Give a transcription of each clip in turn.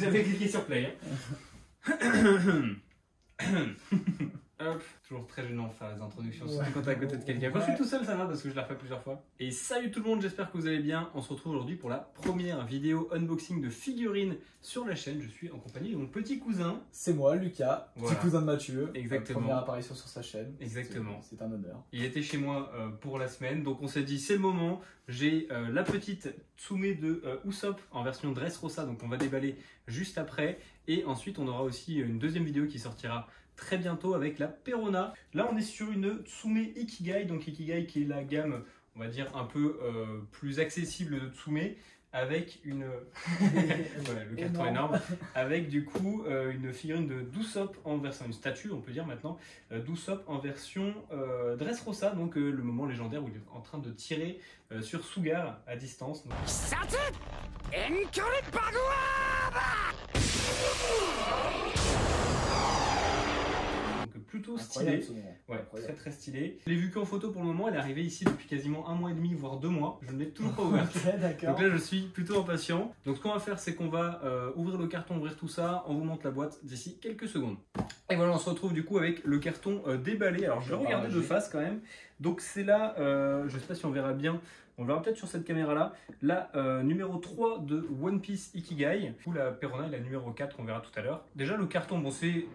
J'avais cliqué sur play. Hop, toujours très gênant de faire les introductions, surtout quand t'es à côté de quelqu'un. Quand je suis tout seul, ça va parce que je l'ai refait plusieurs fois. Et salut tout le monde, j'espère que vous allez bien. On se retrouve aujourd'hui pour la première vidéo unboxing de figurines sur la chaîne. Je suis en compagnie de mon petit cousin. C'est moi, Lucas, Voilà. petit cousin de Mathieu. Exactement. Première apparition sur sa chaîne. Exactement. C'est un honneur. Il était chez moi pour la semaine, donc on s'est dit c'est le moment. J'ai la petite Tsume de Usopp en version Dressrosa, donc on va déballer juste après. Et ensuite on aura aussi une deuxième vidéo qui sortira très bientôt avec la Perona. Là on est sur une Tsume Ikigai, donc Ikigai qui est la gamme, on va dire un peu plus accessible de Tsume, avec une voilà, le carton énorme, avec du coup une figurine de d'Usopp en version, une statue on peut dire maintenant, d'Usopp en version Dressrosa, donc le moment légendaire où il est en train de tirer sur Sugar à distance. Donc... plutôt stylé, ouais, très stylé. Je l'ai vu qu'en photo pour le moment, elle est arrivée ici depuis quasiment 1 mois et demi, voire 2 mois. Je ne l'ai toujours pas ouverte. Okay, donc là, je suis plutôt impatient. Donc ce qu'on va faire, c'est qu'on va ouvrir le carton, ouvrir tout ça. On vous montre la boîte d'ici quelques secondes. Et voilà, on se retrouve du coup avec le carton déballé. Alors je vais regarder de face quand même. Donc c'est là, je ne sais pas si on verra bien. On verra peut-être sur cette caméra là, la numéro 3 de One Piece Ikigai. Ou la Perona et la numéro 4, on verra tout à l'heure. Déjà le carton, bon c'est...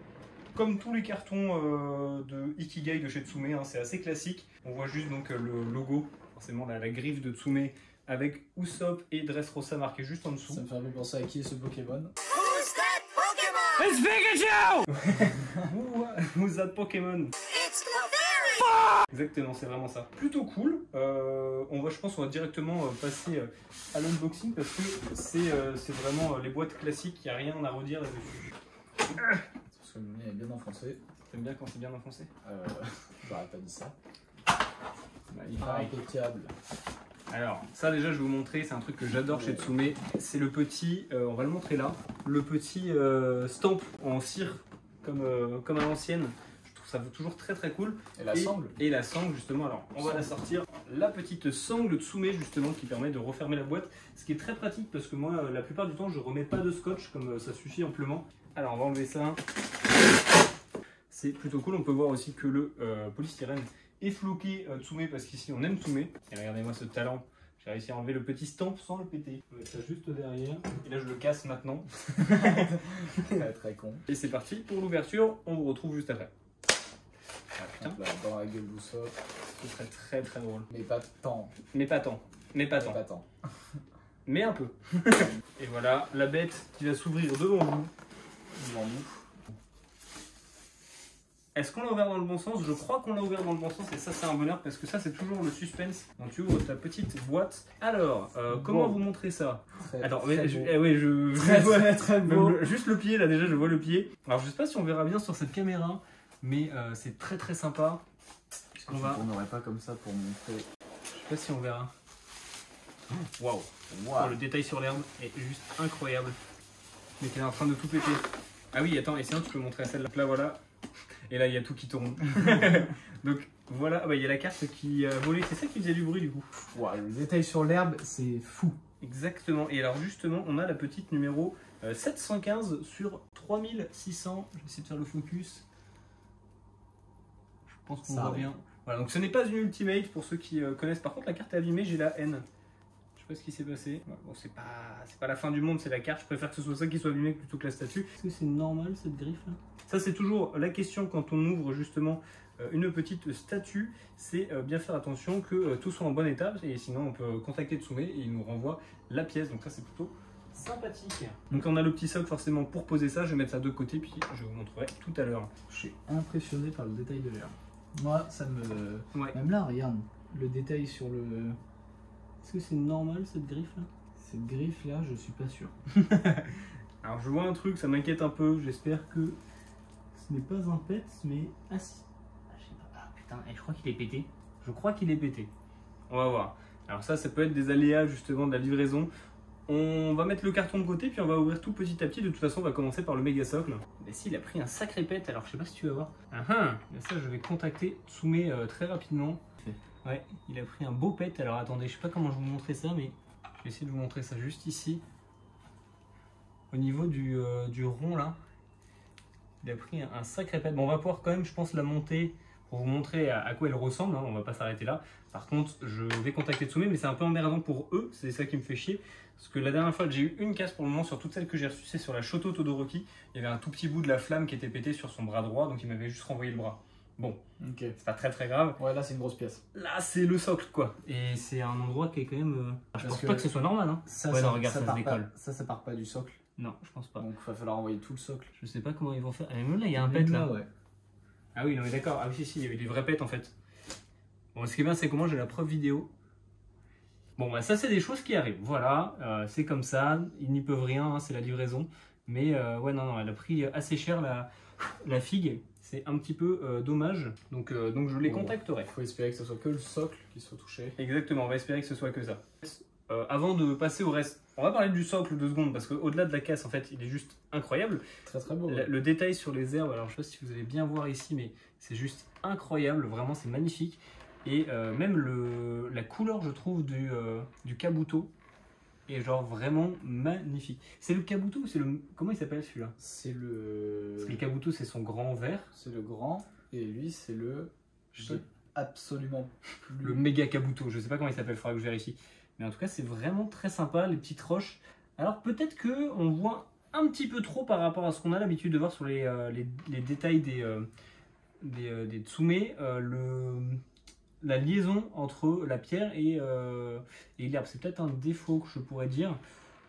comme tous les cartons de Ikigai de chez Tsume, hein, c'est assez classique. On voit juste donc le logo, forcément la griffe de Tsume avec Usopp et Dressrosa marqué juste en dessous. Ça me fait un peu penser à qui est ce Pokémon. Who's that Pokémon? It's Pikachu! Who's that Pokémon? It's Clefairy! Exactement, c'est vraiment ça. Plutôt cool. Je pense qu'on va directement passer à l'unboxing parce que c'est vraiment les boîtes classiques, il n'y a rien à redire là-dessus. Le mien est bien enfoncé. T'aimes bien quand c'est bien enfoncé? J'aurais pas dit ça. Impeccable. Alors, ça déjà je vais vous montrer, c'est un truc que j'adore chez Tsume. C'est le petit, on va le montrer là, le petit stamp en cire comme à l'ancienne. Je trouve ça toujours très cool. Et la sangle. Et la sangle justement, alors on va la sortir. La petite sangle Tsume justement qui permet de refermer la boîte. Ce qui est très pratique parce que moi la plupart du temps je remets pas de scotch comme ça suffit amplement. Alors on va enlever ça. C'est plutôt cool, on peut voir aussi que le polystyrène est floqué Tsume parce qu'ici on aime Tsume. Et regardez-moi ce talent, j'ai réussi à enlever le petit stamp sans le péter. Je vais mettre ça juste derrière, et là je le casse maintenant. Très con. Et c'est parti pour l'ouverture, on vous retrouve juste après. Ah, putain. Là, dans la gueule d'Usopp. Ce serait très drôle. Mais pas tant. Mais pas tant. Mais pas tant. Pas tant. Mais un peu. Et voilà, la bête qui va s'ouvrir devant vous. Est-ce qu'on l'a ouvert dans le bon sens? Je crois qu'on l'a ouvert dans le bon sens et ça c'est un bonheur parce que ça c'est toujours le suspense. Donc tu ouvres ta petite boîte. Alors, comment vous montrer ça? Alors, très beau. Juste le pied là déjà, je vois le pied. Alors je sais pas si on verra bien sur cette caméra, mais c'est très sympa. On tournerait pas comme ça pour montrer. Je sais pas si on verra. Waouh! Le détail sur l'herbe est juste incroyable. Mais qu'elle est en train de tout péter. Ah oui, attends, et sinon tu peux montrer à celle-là. Là, voilà. Et là, il y a tout qui tourne. Donc voilà, il y a la carte qui a volé. C'est ça qui faisait du bruit du coup. Wow, le détail sur l'herbe, c'est fou. Exactement. Et alors justement, on a la petite numéro 715 sur 3600. Je vais essayer de faire le focus. Je pense qu'on voit bien. Voilà, donc ce n'est pas une ultimate pour ceux qui connaissent. Par contre, la carte est abîmée, j'ai la N. Je sais pas ce qui s'est passé. Bon, c'est pas la fin du monde, c'est la carte. Je préfère que ce soit ça qui soit abîmé plutôt que la statue. Est-ce que c'est normal cette griffe là? Ça, c'est toujours la question quand on ouvre justement une petite statue. C'est bien faire attention que tout soit en bon état. Et sinon, on peut contacter Tsume et il nous renvoie la pièce. Donc, ça, c'est plutôt sympathique. Donc, on a le petit socle forcément pour poser ça. Je vais mettre ça de côté, puis je vous montrerai tout à l'heure. Je suis impressionné par le détail de l'herbe. Moi, ça me. Ouais. Même là, regarde, le détail sur le. Est-ce que c'est normal cette griffe là? Cette griffe là, je suis pas sûr. Alors je vois un truc, ça m'inquiète un peu. J'espère que ce n'est pas un pet, mais ah si. Ah, je sais pas. Ah putain, je crois qu'il est pété. Je crois qu'il est pété. On va voir. Alors ça peut être des aléas justement de la livraison. On va mettre le carton de côté, puis on va ouvrir tout petit à petit. De toute façon, on va commencer par le méga socle. Mais si, il a pris un sacré pet. Alors je sais pas si tu vas voir. Ça, je vais contacter Tsume très rapidement. Ouais, il a pris un beau pet. Alors attendez, je sais pas comment je vais vous montrer ça, mais je vais essayer de vous montrer ça juste ici. au niveau du rond là. Il a pris un sacré pet. Bon, on va pouvoir quand même, je pense, la monter pour vous montrer à quoi elle ressemble. Hein. On va pas s'arrêter là. Par contre, je vais contacter Tsume, mais c'est un peu emmerdant pour eux. C'est ça qui me fait chier. Parce que la dernière fois que j'ai eu une casse pour le moment sur toutes celles que j'ai reçues, c'est sur la Shoto Todoroki. Il y avait un tout petit bout de la flamme qui était pété sur son bras droit, donc il m'avait juste renvoyé le bras. Bon, Ok. c'est pas très très grave. Ouais, là c'est une grosse pièce. Là, c'est le socle quoi. Et c'est un endroit qui est quand même. Je pense pas que ce soit normal. Hein. Ça, Ouais, non, regarde, ça se part décolle. pas, ça part pas du socle. Non, je pense pas. Donc il va falloir envoyer tout le socle. Je sais pas comment ils vont faire. Ah, même là, il y a un pet là. Ouais. Ah oui, non mais d'accord. Ah oui, si, il y avait des vrais pets en fait. Bon, ce qui est bien, c'est comment j'ai la preuve vidéo. Bon, bah, ça, c'est des choses qui arrivent. Voilà, c'est comme ça. Ils n'y peuvent rien, hein, c'est la livraison. Mais ouais, non, elle a pris assez cher la figue. C'est un petit peu dommage. Donc je les contacterai. Il faut espérer que ce soit que le socle qui soit touché. Exactement, on va espérer que ce soit que ça. Avant de passer au reste, on va parler du socle 2 secondes parce qu'au-delà de la casse, en fait, il est juste incroyable. Très très beau. Ouais. Le détail sur les herbes, alors je sais pas si vous allez bien voir ici, mais c'est juste incroyable, vraiment c'est magnifique. Et même la couleur, je trouve, du kabuto est genre vraiment magnifique. C'est le kabuto ou c'est le... Comment il s'appelle celui-là? C'est le... Parce que le kabuto, c'est son grand vert. C'est le grand et lui c'est le... Je sais absolument plus... Le méga kabuto, je sais pas comment il s'appelle, il faudra que je vérifie. Mais en tout cas, c'est vraiment très sympa, les petites roches. Alors peut-être que on voit un petit peu trop par rapport à ce qu'on a l'habitude de voir sur les détails des tsume, la liaison entre la pierre et l'herbe. C'est peut-être un défaut que je pourrais dire,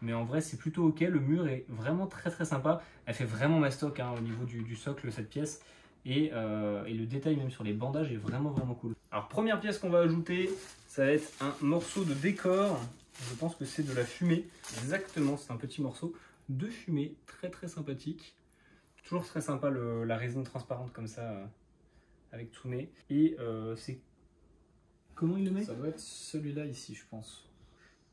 mais en vrai c'est plutôt ok. Le mur est vraiment très très sympa. Elle fait vraiment mastoc hein, au niveau du socle cette pièce. Et le détail même sur les bandages est vraiment vraiment cool. Alors première pièce qu'on va ajouter, ça va être un morceau de décor. Je pense que c'est de la fumée. Exactement, c'est un petit morceau de fumée très très sympathique. Toujours très sympa la résine transparente comme ça avec Tsume. Et c'est... Comment il le met? Ça doit être celui-là ici je pense.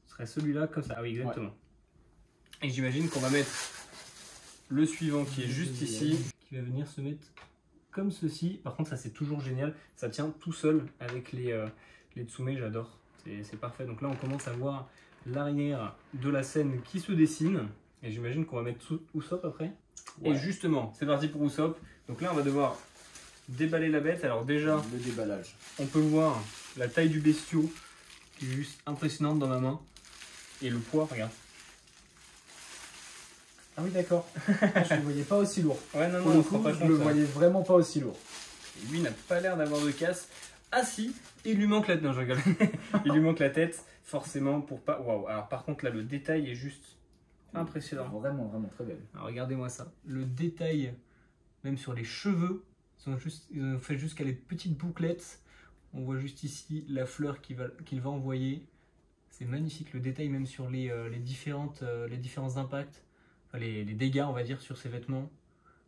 Ce serait celui-là comme ça. Ah oui exactement. Ouais. Et j'imagine qu'on va mettre le suivant qui est juste ici. Qui va venir se mettre comme ceci. Par contre ça c'est toujours génial. Ça tient tout seul avec les Tsume, j'adore. C'est parfait. Donc là on commence à voir l'arrière de la scène qui se dessine. Et j'imagine qu'on va mettre Usopp après. Ouais. Et justement, c'est parti pour Usopp. Donc là on va devoir déballer la bête. Alors déjà, le déballage. On peut voir la taille du bestiau qui est juste impressionnante dans ma main. Et le poids, regarde. Ah oui d'accord. Je ne le voyais pas aussi lourd. Ouais non, pour le coup, je le voyais vraiment pas aussi lourd. Et lui n'a pas l'air d'avoir de casse. Ah si, il lui manque la tête. Non je rigole. Il lui manque la tête, forcément pour pas... Waouh. Alors par contre là le détail est juste impressionnant. Vraiment vraiment très belle. Alors regardez-moi ça. Le détail, même sur les cheveux, ils ont fait jusqu'à les petites bouclettes. On voit juste ici la fleur qu'il va envoyer. C'est magnifique, le détail même sur les différents impacts, enfin, les dégâts on va dire sur ses vêtements.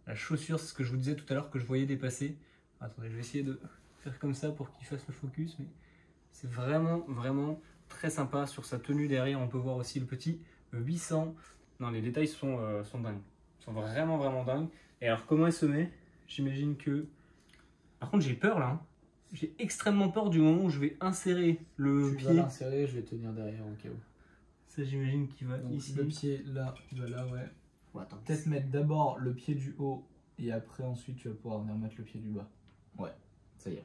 La chaussure, c'est ce que je vous disais tout à l'heure que je voyais dépasser. Attendez, je vais essayer de faire comme ça pour qu'il fasse le focus. Mais c'est vraiment, vraiment très sympa. Sur sa tenue derrière, on peut voir aussi le petit 800. Non, les détails sont dingues. Ils sont vraiment, vraiment dingues. Et alors, comment elle se met? J'imagine que... Par contre, j'ai peur là. Hein. J'ai extrêmement peur du moment où je vais insérer le pied. Tu vas l'insérer, je vais tenir derrière au cas où. Ça, j'imagine qu'il va donc, ici. Le pied là, il va là, ouais. Oh, attends. Peut-être mettre d'abord le pied du haut et après, ensuite, tu vas pouvoir venir mettre le pied du bas. Ouais, ça y est.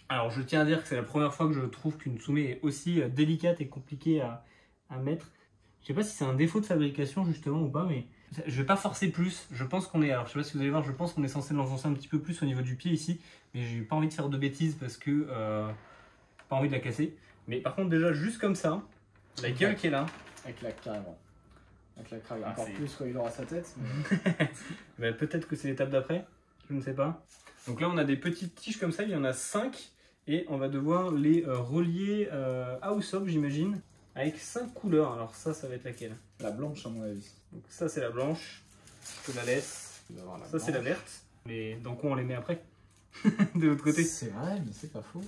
Alors, je tiens à dire que c'est la première fois que je trouve qu'une Tsume est aussi délicate et compliquée à mettre. Je sais pas si c'est un défaut de fabrication justement ou pas, mais je vais pas forcer plus. Je pense qu'on est, alors je sais pas si vous allez voir, je pense qu'on est censé l'enfoncer un petit peu plus au niveau du pied ici, mais j'ai pas envie de faire de bêtises parce que pas envie de la casser. Mais par contre déjà juste comme ça, la gueule qui est là. Elle claque carrément. Elle claque carrément. Ah, encore plus quand il aura sa tête. Mais... Peut-être que c'est l'étape d'après, je ne sais pas. Donc là on a des petites tiges comme ça, il y en a 5 et on va devoir les relier à Usopp j'imagine. Avec 5 couleurs, alors ça va être laquelle? La blanche à mon avis. Donc ça c'est la blanche, je la laisse. Ça c'est la verte. Mais dans quoi on les met après? De l'autre côté. C'est vrai, mais c'est pas faux.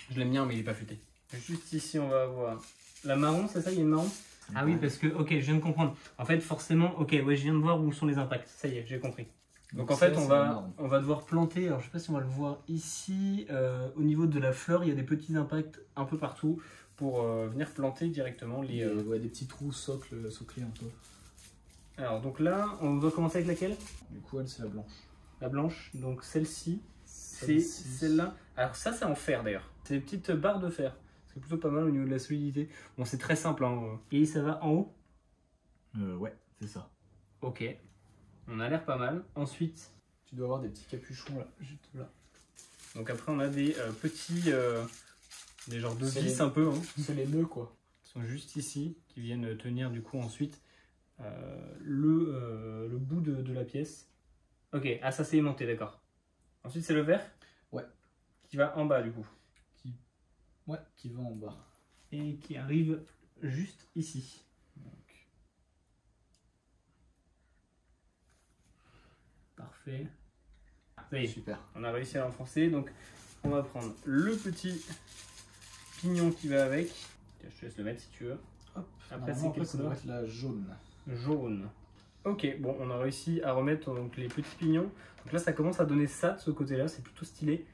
Je l'aime bien mais il est pas futé. Juste ici on va avoir la marron, c'est ça, il y a une marron? Ah oui parce que, ok je viens de comprendre. En fait forcément, ok ouais je viens de voir où sont les impacts, ça y est j'ai compris. Donc en fait on va devoir planter, alors je sais pas si on va le voir ici, au niveau de la fleur il y a des petits impacts un peu partout pour venir planter directement les... Ouais, des petits trous soclés un peu. Alors donc là, on doit commencer avec laquelle? Du coup, elle, c'est la blanche. La blanche, donc celle-ci, c'est celle-là. Alors ça, c'est en fer d'ailleurs. C'est des petites barres de fer. C'est plutôt pas mal au niveau de la solidité. Bon, c'est très simple. Hein. Et ça va en haut? Ouais, c'est ça. Ok. On a l'air pas mal. Ensuite, tu dois avoir des petits capuchons là, juste là. Donc après, on a des petits... des genres de vis un peu. Hein. C'est les nœuds quoi. Ils sont juste ici, qui viennent tenir du coup ensuite le bout de la pièce. Ok, ah ça c'est aimanté, d'accord. Ensuite c'est le vert. Ouais. Qui va en bas du coup. Qui va en bas. Et qui arrive juste ici. Donc. Parfait. Ça y est, super. On a réussi à l'enfoncer. Donc on va prendre le petit pignon qui va avec. Tiens, je te laisse le mettre si tu veux. Hop. Après c'est quelle ça doit couleur? être la jaune. Jaune. Ok, bon, on a réussi à remettre donc, les petits pignons. Donc là, ça commence à donner ça de ce côté-là, c'est plutôt stylé.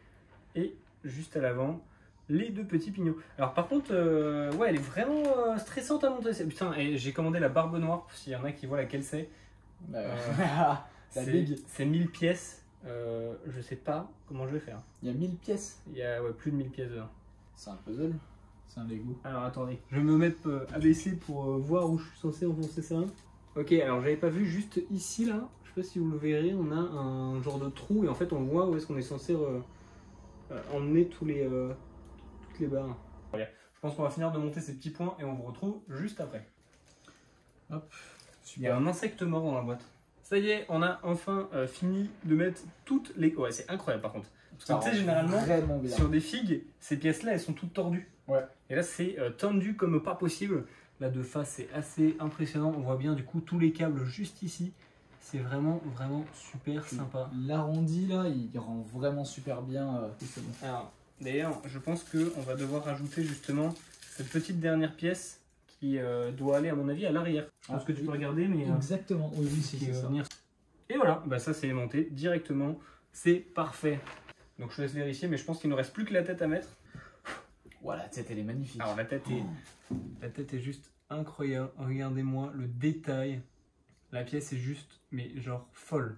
Et juste à l'avant, les deux petits pignons. Alors par contre, ouais, elle est vraiment stressante à monter. Putain, j'ai commandé la barbe noire, s'il y en a qui voient laquelle c'est. C'est 1000 pièces. Je sais pas comment je vais faire. Il y a 1000 pièces. Il y a plus de 1000 pièces dedans. C'est un puzzle. C'est un Lego. Alors attendez, je vais me mettre à baisser pour voir où je suis censé enfoncer ça. Ok, alors j'avais pas vu juste ici là, je sais pas si vous le verrez, on a un genre de trou et en fait on voit où est-ce qu'on est censé emmener toutes les barres. Voilà. Je pense qu'on va finir de monter ces petits points et on vous retrouve juste après. Hop, super. Il y a un insecte mort dans la boîte. Ça y est, on a enfin fini de mettre toutes les... Ouais, c'est incroyable par contre. Parce que tu sais, généralement, sur des figues, ces pièces-là, elles sont toutes tordues. Ouais. Et là, c'est tendu comme pas possible. Là, de face, c'est assez impressionnant. On voit bien, du coup, tous les câbles juste ici. C'est vraiment, vraiment super sympa. L'arrondi, là, il rend vraiment super bien. Alors, d'ailleurs, je pense qu'on va devoir rajouter justement cette petite dernière pièce qui doit aller, à mon avis, à l'arrière. Je pense que tu peux regarder, mais... Exactement, oui, c'est ça. Et voilà, bah, ça, c'est monté directement. C'est parfait. Donc, je te laisse vérifier, mais je pense qu'il ne reste plus que la tête à mettre. Voilà, la tête elle est magnifique. Alors la tête est juste incroyable. Regardez-moi le détail. La pièce est juste, mais genre folle.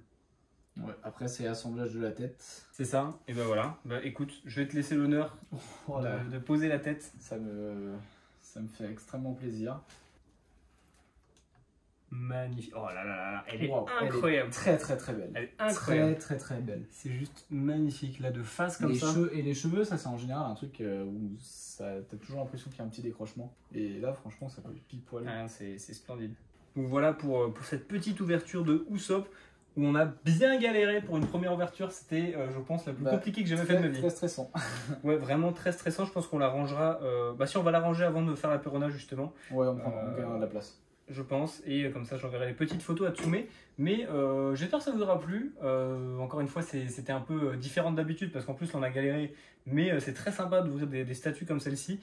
Ouais, après c'est assemblage de la tête. C'est ça. Et ben voilà. Bah écoute, je vais te laisser l'honneur de poser la tête. Ça me fait extrêmement plaisir. Magnifique. Oh là là là, elle est incroyable. Elle est très belle. Elle est incroyable. Très belle. C'est juste magnifique là de face comme ça. Et les cheveux, ça c'est en général un truc où t'as toujours l'impression qu'il y a un petit décrochement. Et là franchement ça peut pile poil. Ah, c'est splendide. Donc voilà pour cette petite ouverture de Usopp où on a bien galéré pour une première ouverture. C'était je pense la plus compliquée que j'ai jamais faite de ma vie. Très stressant. Ouais, vraiment très stressant. Je pense qu'on la rangera. Si on va la ranger avant de faire la Perona justement. Ouais, on gagnera de la place. Je pense, et comme ça j'enverrai les petites photos à Tsume. Mais j'espère que ça vous aura plu. Encore une fois, c'était un peu différent d'habitude parce qu'en plus on a galéré, mais c'est très sympa d'ouvrir des statues comme celle-ci.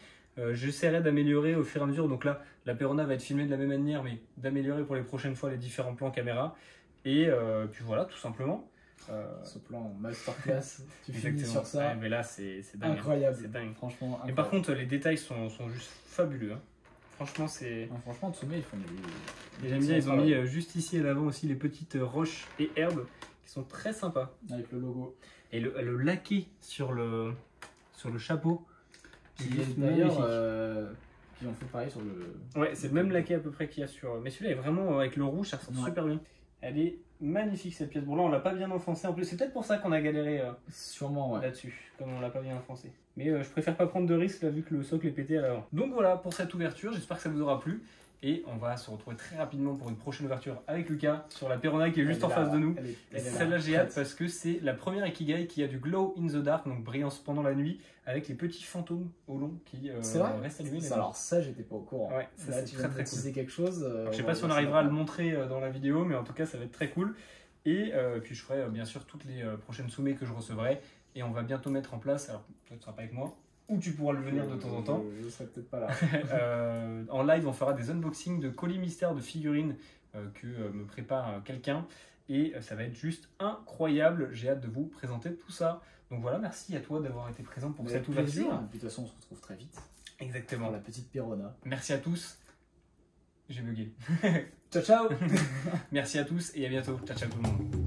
J'essaierai d'améliorer au fur et à mesure. Donc là, la Perona va être filmée de la même manière, mais d'améliorer pour les prochaines fois les différents plans caméra. Et puis voilà, tout simplement. Ce plan masterclass, tu finis sur ça. Ouais, mais là, c'est dingue. Incroyable. C'est dingue. Franchement, incroyable. Et par contre, les détails sont juste fabuleux. Hein. Franchement, franchement, Tsume, ils font des... J'aime bien, ils ont mis juste ici à l'avant aussi les petites roches et herbes qui sont très sympas. Avec le logo. Et le laqué sur le chapeau. Qui est d'ailleurs, qui ont fait pareil sur le... Ouais, c'est le même laqué à peu près qu'il y a sur... Mais celui-là est vraiment, avec le rouge, ça ressort super bien. Elle est magnifique cette pièce. Bon là, on l'a pas bien enfoncée. En plus, c'est peut-être pour ça qu'on a galéré sûrement là-dessus, comme on l'a pas bien enfoncé. Mais je préfère pas prendre de risques là, vu que le socle est pété à l'avant. Donc voilà pour cette ouverture. J'espère que ça vous aura plu. Et on va se retrouver très rapidement pour une prochaine ouverture avec Lucas sur la Perona qui est juste en face de nous. Et celle-là, j'ai hâte parce que c'est la première Ikigai qui a du glow in the dark, donc brillance pendant la nuit, avec les petits fantômes au long qui restent allumés. Alors ça, j'étais pas au courant. Ouais, ça c'est très cool. Quelque chose. Je sais pas si on arrivera à le montrer dans la vidéo, mais en tout cas, ça va être très cool. Et puis je ferai bien sûr toutes les prochaines soumets que je recevrai. Et on va bientôt mettre en place, alors toi tu seras pas avec moi, ou tu pourras le venir de temps en temps. Je serai peut-être pas là. En live, on fera des unboxings de colis mystères de figurines que me prépare quelqu'un. Et ça va être juste incroyable. J'ai hâte de vous présenter tout ça. Donc voilà, merci à toi d'avoir été présent pour cette ouverture. De toute façon, on se retrouve très vite. Exactement. Pour la petite Perona. Merci à tous. J'ai bugué. Ciao ciao. Merci à tous et à bientôt. Ciao ciao tout le monde.